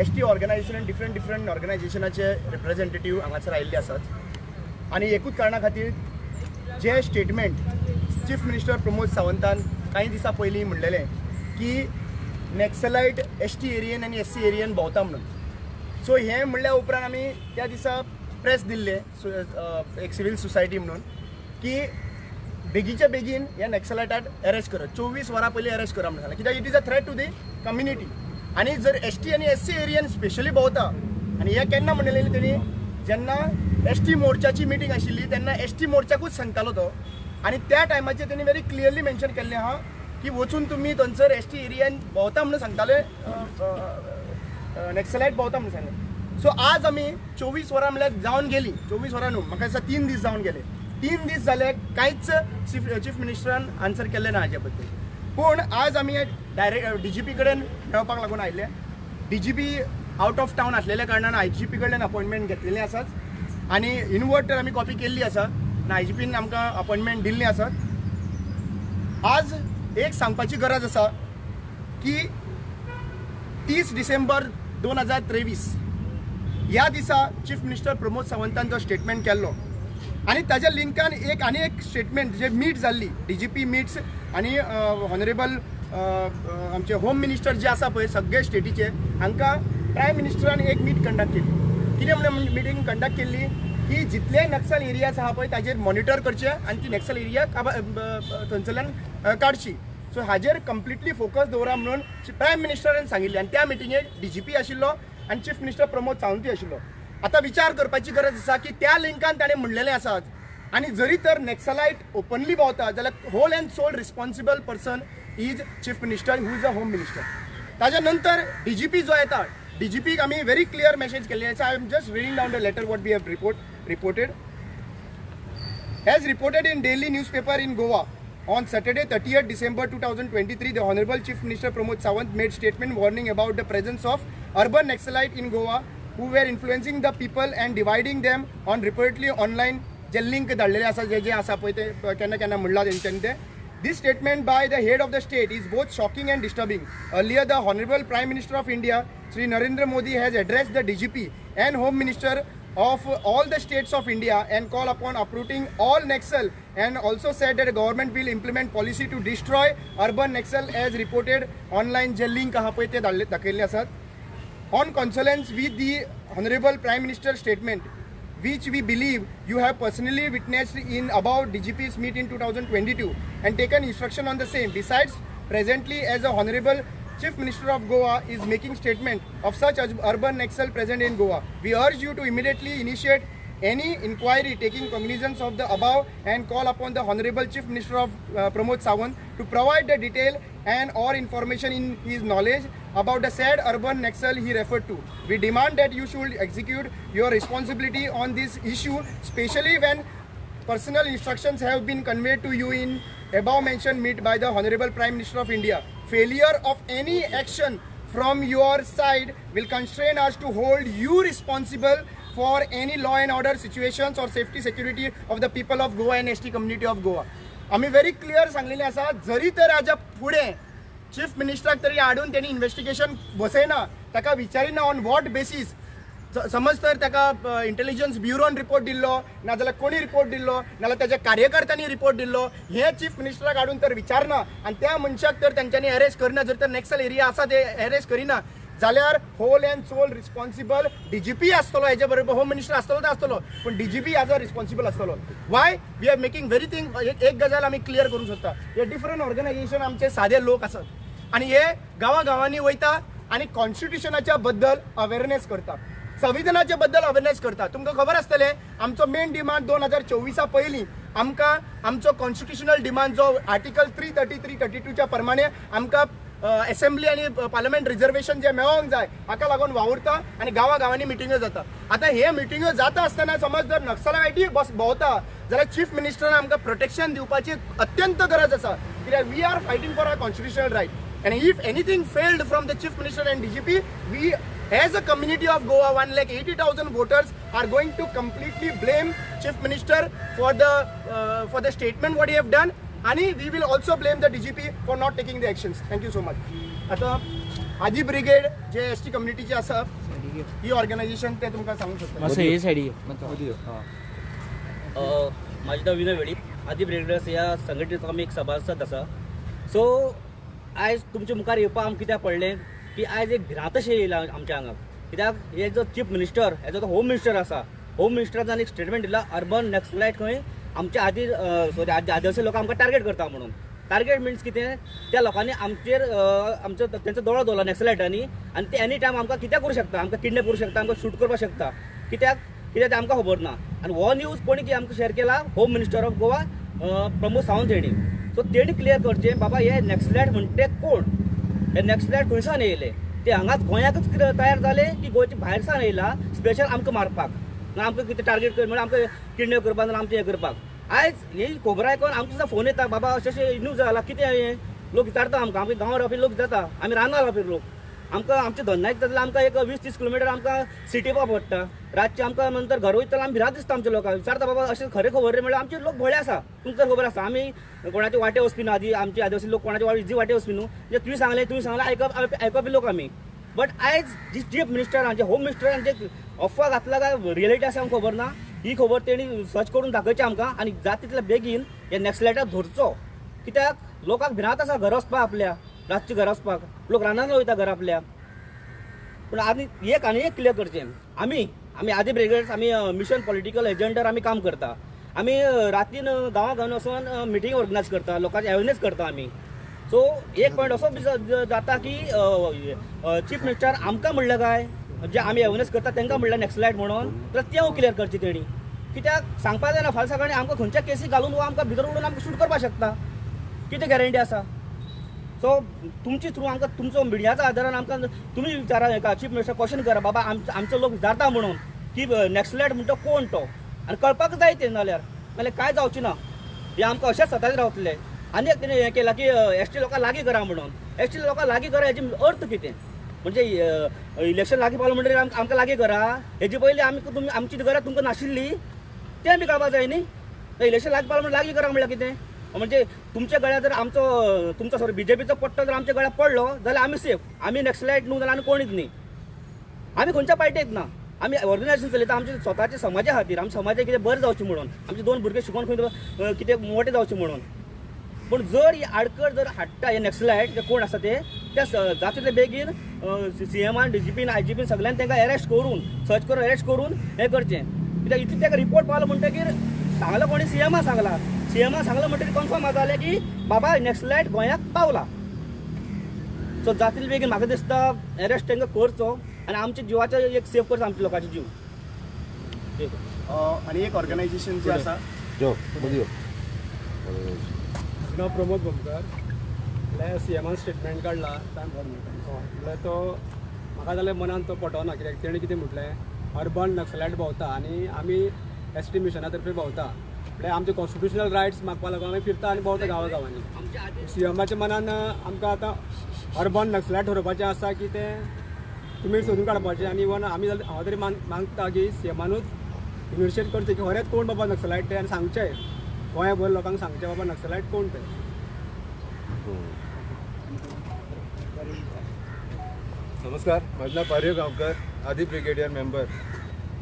ST organisation different ऑर्गनायझेशनाचे representative हांगासर आयिल्ले आसात आणि एकूच कारणा खातीर जे स्टेटमेंट चीफ मिनिस्टर प्रमोद सावंतान काही दिसा पयलीं म्हणलेलें की नॅक्सलाइट ST एरियेन आनी SC एरियेन भोंवता म्हणून. सो हें म्हणल्या उपरांत आमी त्या दिसा प्रेस दिल्ले एक सिवील सोसायटी म्हणून की बेगीच्या बेगीन ह्या नॅक्सलाइटाक अरेस्ट करत 24 वरां पयलीं अरेस्ट करा म्हणून सांगलें, कित्याक it is a threat to the community. आनी जर ST आनी SC एरियन स्पेशली भोंवता आनी हें केन्ना म्हणलेलें तेणी जेन्ना ST मोर्चाची मिटींग आशिल्ली तेन्ना ST मोर्चाकूच सांगतालो तो आनी त्या टायमाचेर तेणी व्हेरी क्लियरली मेन्शन केल्लें आहा की वचून तुमी थंयसर ST एरियन भोंवता म्हणून सांगताले नॅक्सलाइट भोंवता म्हणून सांगलें. सो आज आमी 24 वरां म्हणल्यार जावन गेली, 24 वरां न्हू म्हाका दिसता 3 दीस जावन गेले. 3 दीस जाले कांयच चीफ मिनिस्टरान आन्सर केल्लें ना हाजे बद्दल. पूण आज आमी डायरेक्ट DGP कडेन मेळपाक लागून आयिल्ले. DGP आउट ऑफ टावन आसलेल्या कारणान IGP कडल्यान अपॉइंटमेंट घेतलेली आसात आनी इनवर्टर आमी कॉपी केल्ली आसा आनी IGPन आमकां अपॉइंटमेंट दिल्ली आसात. आज एक सांगपाची गरज आसा की 30 डिसेंबर 2023 ह्या दिसा चीफ मिनिस्टर प्रमोद सावंतान जो स्टेटमेंट केल्लो आनी ताज्या लिंकान आनी एक स्टेटमेंट जे मीट जाल्ली DGP मिट्स आनी ऑनरेबल आमचे होम मिनिस्टर जे आसा पळय सगळे स्टेटीचे हांकां प्रायम मिनिस्टरान एक मीट कंडक्ट केली. कितें म्हणून मिटींग कंडक्ट केल्ली की जितले नक्सल एरियाज आहा पळय ताजेर मॉनिटर करचे आनी ती नक्सल एरिया थंयसरल्यान काडची. सो हाजेर कंप्लिटली फोकस दवरा म्हणून प्रायम मिनिस्टरान सांगिल्लें आनी त्या मिटिंगेक DGP आशिल्लो आनी चीफ मिनिस्टर प्रमोद सावंतूय आशिल्लो. आतां विचार करपाची गरज आसा की त्या लिंकान ताणें म्हणलेलें आसात आनी जरी तर नॅक्सलाइट ओपनली भोंवता जाल्यार whole and sole responsible person is chief minister who is a home minister. ताज्या नंतर DGP जो येता DGPक आमी व्हेरी क्लियर मेसेज केल्ली आसा. I am just reading down the letter what we have reported. As reported in daily newspaper in Goa on Saturday 30th December 2023, the Honorable Chief Minister Pramod Sawant made statement warning about the presence of urban Naxalite in Goa who were influencing the people and dividing them on reportedly online जे link धाडलेले आसा जे आसा पळय ते केन्ना म्हणला तेंच्यांनी ते. This statement by the head of the state is both shocking and disturbing. Earlier, the Honorable Prime Minister of India, Sri Narendra Modi, has addressed the DGP and Home Minister of all the states of India and call upon uprooting all Naxal and also said that the government will implement policy to destroy urban Naxal as reported online जे link आहा पळय ते दाखयल्ले आसात. On consonance with the Honorable Prime Minister's statement, which we believe you have personally witnessed in above DGP's meet in 2022 and taken instruction on the same. Besides, presently as the Honorable Chief Minister of Goa is making statement of such urban Naxal present in Goa, we urge you to immediately initiate any inquiry taking cognizance of the above and call upon the Honorable Chief Minister of Pramod Sawant to provide the detail and or information in his knowledge about the said urban Naxal he referred to. We demand that you should execute your responsibility on this issue, especially when personal instructions have been conveyed to you in above mentioned meet by the Honorable Prime Minister of India. Failure of any action from your side will constrain us to hold you responsible for any law and order situations or safety security of the people of Goa and ST community of Goa. आम्ही very clear सांगलेले आसा जरी तर हाज्या फुडें chief मिनिस्टराक तरी हाडून त्यांनी investigation बसयना ताका विचारिना ऑन वॉट बेसीस. समज तर ताका इंटेलिजन्स ब्युरोन रिपोर्ट दिल्लो नाजाल्यार कोणी रिपोर्ट दिल्लो नाजाल्यार ताच्या कार्यकर्त्यांनी रिपोर्ट दिल्लो हे चीफ मिनिस्टराक हाडून तर विचारना आनी त्या मनशाक तर तांच्यांनी अरेस्ट करना. जर तर नॅक्सल एरिया आसा ते अरेस्ट करिना जाल्यार whole and sole responsible DGP आसतलो, हेजे बरोबर होम मिनिस्टर आसतलो तो आसतलो पण DGP एज अ रिस्पॉन्सिबल आसतलो. Why we are making very thing. एक गजाल आमी क्लियर करूंक सोदता, हे डिफरंट ऑर्गनायझेशन आमचे सादे लोक आसात आनी हे गांवांनी वयता आनी कॉन्स्टिट्युशनाच्या बद्दल अवेरनेस करता, संविधानाच्या बद्दल अवेरनेस करता. तुमकां खबर आसतलें आमचो मेन डिमांड 2024 पयलीं आमकां आमचो कॉन्स्टिट्युशनल डिमांड जो आर्टिकल 333, 32च्या प्रमाणे आमकां असेंब्ली आणि पार्लमेंट रिजर्वेशन जे मेळोंक जाय हाका लागून वावुरता आनी गांवांनी मिटिंग्यो जाता. आतां हे मिटिंग्यो जाता आसतना समज जर नक्सलायटी भोंवता जाल्यार चीफ मिनिस्टरान आमकां प्रोटेक्शन दिवपाची अत्यंत गरज आसा, कित्याक we are fighting for our constitutional right. And if anything failed from the Chief Minister and DGP, we as a community of Goa, 1,80,000 voters are going to completely blame Chief Minister for the statement what he have done, and we will also blame the DGP for not taking the actions. Thank you so much. आता आदी brigade जे S T कम्युनिटीचे आसा ही organisation ते तुमकां सांगूंक शकता. माझे नाव विनय वेळी, आदी ब्रिगेडर्स ह्या संघटनेचो आमी एक सभासद आसा. सो आयज तुमच्या मुखार येवपाक आमकां कित्याक पडलें की आयज एक भिरांत अशें येयला आमच्या हांगा. कित्याक हे जो चीफ मिनिस्टर हेजो तो होम मिनिस्टर आसा, होम मिनिस्टरान एक स्टेटमेंट दिला अर्बन नक्सलाइट खंय आमच्या आदिवासी लोकांक आमकां टार्गेट करता म्हणून. टार्गेट मिन्स कितें, त्या लोकांनी आमचेर आमचो तेंचो दोळो दवरला नक्सलायटांनी आनी ते एनी टायम आमकां कितें करूं शकता, आमकां किडनॅप करूं शकता, आमकां शूट करपाक शकता. कित्याक तें आमकां खबर ना. आनी हो न्यूज कोणी आमकां शेअर केला, home minister of Goa Pramod Sawant हेणी. सो तेणी क्लियर करचें बाबा हे नक्सलायट म्हणटे कोण, हे नक्सलायट खंयसान येयले, ते हांगाच गोंयाकच तयार जाले की गोंयच्या भायरसान येयला स्पेशल आमकां मारपाक ना आमकां कितें टार्गेट कर म्हणून आमकां किडनॅप करपाक ना आमचें हें करपाक. आयज ही खबर आयकून आमकां सुद्दां फोन येता बाबा अशें अशें न्यूज जाला कितें हें. लोक विचारता आमकां, आमच्या गांवांत रावपी लोक विचारता, आमी रानां रावपी लोक, आमकां आमचे धंद्याक जाल्यार आमकां एक 20-30 किलोमिटर आमकां सिटी येवपाक पडटा. रातचे आमकां नंतर घर वयतना आमी भिरांत दिसता आमच्या लोकांक. विचारता बाबा अशें खरें खबर रे म्हणल्यार आमचे लोक भोळे आसा, तुमकां खबर आसा आमी कोणाचे वाटे वचपी ना. आदी आमचे आदिवासी लोक कोणाचे इजी वाटे वचपी न्हू. जे तुवें सांगलें आयकपी लोक आमी. बट आयज जी चीफ मिनिस्टरान जे होम मिनिस्टरान जे अफवा घातला काय रियलिटी आसा आमकां खबर ना. ही खबर तेणी सर्च करून दाखयची आमकां आनी जाता तितल्या बेगीन हे नॅक्सलायटाक धरचो. कित्याक लोकांक भिरांत आसा घर वचपाक आपल्या, रातचे घर वचपाक, लोक रानांत वयता घर आपल्या. पूण आनी एक क्लियर करचें, आमी आदी ब्रिगेड्स आमी मिशन पॉलिटिकल एजंडार आमी काम करता. आमी रातीन गांवां वचून मिटींग ऑर्गनायज करता, लोकांचे अवेरनेस करता आमी. सो एक पॉयंट असो जाता की चीफ मिनिस्टर आमकां म्हणलें काय जे आमी अवेरनेस करता तांकां म्हणलें नॅक्सलायट म्हणून, तर तें क्लियर करचें तेणी. कित्याक सांगपाक जायना फाल्यां सकाळीं आमकां खंयच्या केसी घालून वो आमकां भितर उडून आमकां शूट करपाक शकता, कितें गॅरंटी आसा. सो तुमचे थ्रू आमकां तुमचो मिडियाच्या आदारान आमकां तुमी विचारा हेका चीफ मिनिस्टर क्वेश्चन करा बाबा आमचो लोक विचारता म्हणून की नॅक्सलायट म्हणटा कोण तो, आनी कळपाक जाय तें नाल्यार काय जावचें ना. हे आमकां अशेंच सताच रावतले. आनी एक तेणी हें केलां की एस टी लोकांक लागीं करा म्हणून. एस टी लोकांक लागीं करा हेजी अर्थ कितें, म्हणजे इलेक्शन लागीं पावलें म्हणटकीर आमकां लागीं करा. हेजे पयलीं तुमी आमची घरां तुमकां नाशिल्ली तें आमी कळपाक जाय न्ही. इलेक्शन लागीं पावलें म्हणून लागीं करा म्हणल्यार कितें, म्हणजे तुमच्या गळ्यात जर तुमचो बीजेपीचो पट्टो जर आमच्या गळ्यात पडलो जाल्यार आमी सेफ. आमी नॅक्सलायट न्हू जाल्यार आमी कोणीच न्ही, आमी खंयच्या पार्टेक ना. आमी ऑर्गनायझेशन चलयता आमच्या स्वताच्या समाजा खातीर, आमच्या समाजाक कितें बरें जावचें म्हणून, आमचे 2 भुरगे शिकून खंय कितें मोठे जावचें म्हणून. पूण जर ही आडकर जर हाडटा हे नॅक्सलायट जे कोण आसा ते जाता तितले बेगीन CMान DGPन IGPन सगळ्यांनी तांकां अरेस्ट करून सर्च करून अरेस्ट करून हें करचें. कित्याक इतलें ताका रिपोर्ट पावलो म्हणटकीर सांगला कोणी CMा सांगला म्हणटकीर कन्फर्म जालें की बाबा नॅक्सलायट गोंयाक पावला. सो जाता तितले बेगीन म्हाका दिसता अरेस्ट तांकां करचो आनी आमच्या जिवाचो एक सेफ करचो आमच्या लोकांचे जीव. आनी एक ऑर्गनायझेशन जे आसा नाव प्रमोद भोमकार. म्हळ्यार CMान स्टेटमेंट काडला म्हळ्यार तो म्हाका जाल्यार मनान तो पटोना. कित्याक तेणें कितें म्हटलें अर्बन नक्सलायट भोंवता आनी आमी ST मिशना तर्फे भोंवता, म्हळ्यार आमचे कॉन्स्टिट्युशनल रायट्स मागपा लागून आमी फिरता आनी भोंवता गांवांनी. CMाच्या मनान आमकां आतां अर्बन नक्सलायट ठरोवपाचें आसा की तें तुमी सोदून काडपाचें. आनी इवन आमी हांव तरी मागता की CMानूच इन्वेस्टिगेट करचें की खरेंच कोण बाबा नक्सलायट तें आनी सांगचें गोंया भर लोकांक सांगचें बाबा नक्सलायट कोण तें. नमस्कार, म्हजें नांव पार्यो गांवकर, आदी ब्रिगेडियर मेंबर.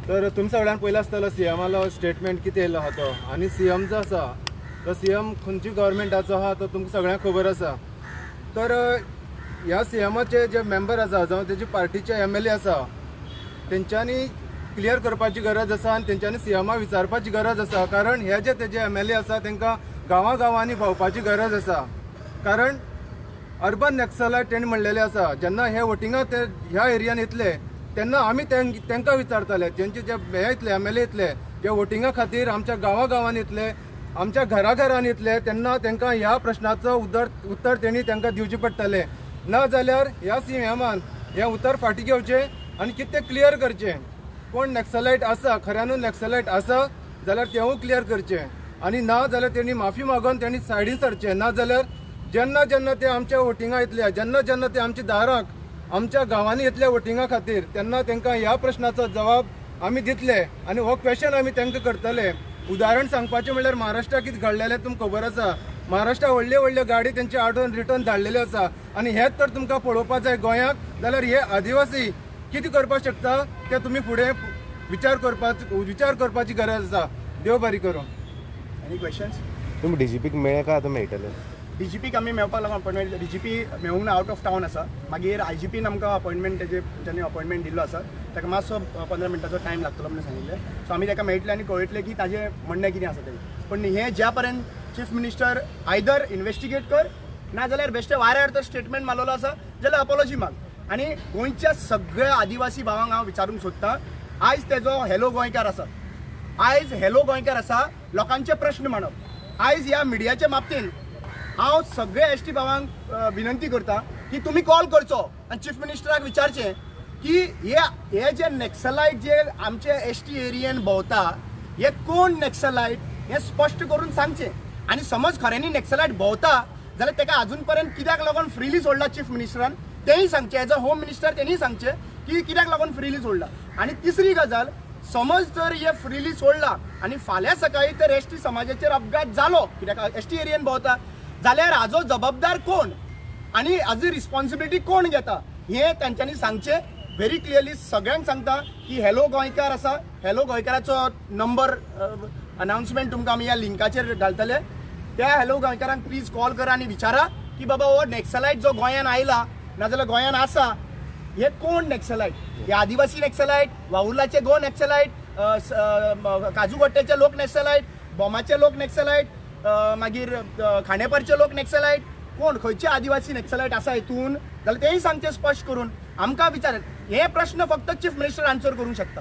तर तुमी सगळ्यान पयलो आसतलो CMालो स्टेटमेंट कितें येयलो आहा तो, आनी CM जो आसा तो CM खंयची गव्हर्मेंटाचो आहा तो तुमकां सगळ्यांक खबर आसा. तर ह्या CMाचे जे मेंबर आसा जावं तेजे पार्टीचे MLA आसा तेंच्यांनी क्लियर करपाची गरज आसा आनी तेंच्यांनी CMा विचारपाची गरज आसा. कारण हे जे तेजे MLA आसा तांकां गांवांनी भोंवपाची गरज आसा. कारण अर्बन नॅक्सलायट तेणी म्हणलेले आसा जेन्ना हे वोटिंगा ते ह्या एरियान येतले तेन्ना आमी तांकां विचारतले, तेंचे जे हे येतले MLA येतले जे वोटिंगा खातीर आमच्या गांवांनी येतले, आमच्या घराघरान येतले, तेन्ना तांकां ह्या प्रश्नाचो उत्तर तेणी तांकां दिवचे पडटलें. ना जाल्यार ह्या CMान हें उतर फाटीं घेवचें आनी कितें क्लियर करचें. कोण नॅक्सलायट आसा, खऱ्यानूच नॅक्सलायट आसा जाल्यार तेवूय क्लियर करचें, आनी ना जाल्यार तेणी माफी मागोवन तेणी सायडीन सरचें. ना जाल्यार जेन्ना ते आमच्या वोटिंगा येतले, जेन्ना ते आमच्या दाराक आमच्या गांवांनी येतले वोटिंगा खातीर, तेन्ना तांकां ह्या प्रश्नाचो जवाब आमी दितले आनी हो क्वेश्चन आमी तांकां करतले. उदाहरण सांगपाचें म्हणल्यार महाराष्ट्राक कितें घडलेलें तुमकां खबर आसा. महाराष्ट्रा व्हडल्यो व्हडल्यो गाडी तेंचे आडून रिटर्न धाडलेल्यो आसा आनी हेच तर तुमकां पळोवपाक जाय गोंयाक जाल्यार हे आदिवासी कितें करपाक शकता ते तुमी फुडें विचार करपाची गरज आसा. देव बरी करूं. Any questions? तुम्ही डीजीपीक मेळ्ळे का आतां मेळटले? डीजीपीक आमी मेळपाक लागून अपॉइंटमेंट डीजीपी मेळूंक ना, आउट ऑफ टावन आसा. मागीर आयजीपीन आमकां अपॉइंटमेंट तेजें अपॉइंटमेंट दिल्लो आसा. ताका मातसो 15 मिनटाचो टायम लागतलो म्हणून सांगिल्लें. सो आमी ताका मेळटले आनी कळयतले की ताजें म्हणणें कितें आसा तें. पण हे ज्या पर्यंत चीफ मिनिस्टर आयदर इन्व्हेस्टिगेट कर ना जाल्यार बेश्टे वाऱ्यार तर स्टेटमेंट मारलेलो आसा जाल्यार अपॉलॉजी माग. आनी गोंयच्या सगळ्या आदिवासी भावांक हांव विचारूंक सोदतां, आयज तेजो हॅलो गोंयकार आसा, आयज हॅलो गोंयकार आसा लोकांचे प्रश्न मांडप. आयज ह्या मिडियाच्या बाबतींत हांव सगळे एसटी भावांक विनंती करता की तुमी कॉल करचो आनी चीफ मिनिस्टराक विचारचें की हे जे नॅक्सलायट जे आमचे एसटी एरियेन भोंवता हे कोण नॅक्सलायट हे स्पश्ट करून सांगचें. आनी समज खऱ्यांनी नॅक्सलायट भोंवता जाल्यार ताका अजून पर्यंत कित्याक लागून फ्रिली सोडला चीफ मिनिस्टरान तेंय सांगचें. एज अ होम मिनिस्टर तेणीय सांगचें की कित्याक लागून फ्रिली सोडला. आनी तिसरी गजाल, समज जर हे फ्रिली सोडला आनी फाल्यां सकाळी तर एसटी समाजाचेर अपघात जालो कित्याक एसटी एरियेन भोंवता जाल्यार हाजो जबाबदार कोण आनी हाजी रिस्पॉन्सिबिलिटी कोण घेता हें तांच्यांनी सांगचें. व्हेरी क्लियरली सगळ्यांक सांगता की हॅलो गोंयकार आसा, हॅलो गोंयकाराचो नंबर अनाउन्समेंट तुमकां आमी ह्या लिंकाचेर घालतले. त्या हॅलो गोंयकारांक प्लीज कॉल करा आनी विचारा की बाबा हो नॅक्सलायट जो गोंयान आयला नाजाल्यार गोंयान आसा हे कोण नॅक्सलायट. हे आदिवासी नॅक्सलायट, वाउर्लाचे गो नॅक्सलायट, काजूगोट्ट्याचे लोक नॅक्सलायट, बोमाचे लोक नॅक्सलायट, मागीर खांडेपारचे लोक नॅक्सलायट, कोण खंयचे आदिवासी नॅक्सलायट आसा हितून जाल्यार तेंय सांगचे स्पश्ट करून. आमकां विचार हे प्रश्न फक्त चीफ मिनिस्टर आन्सर करूंक शकता.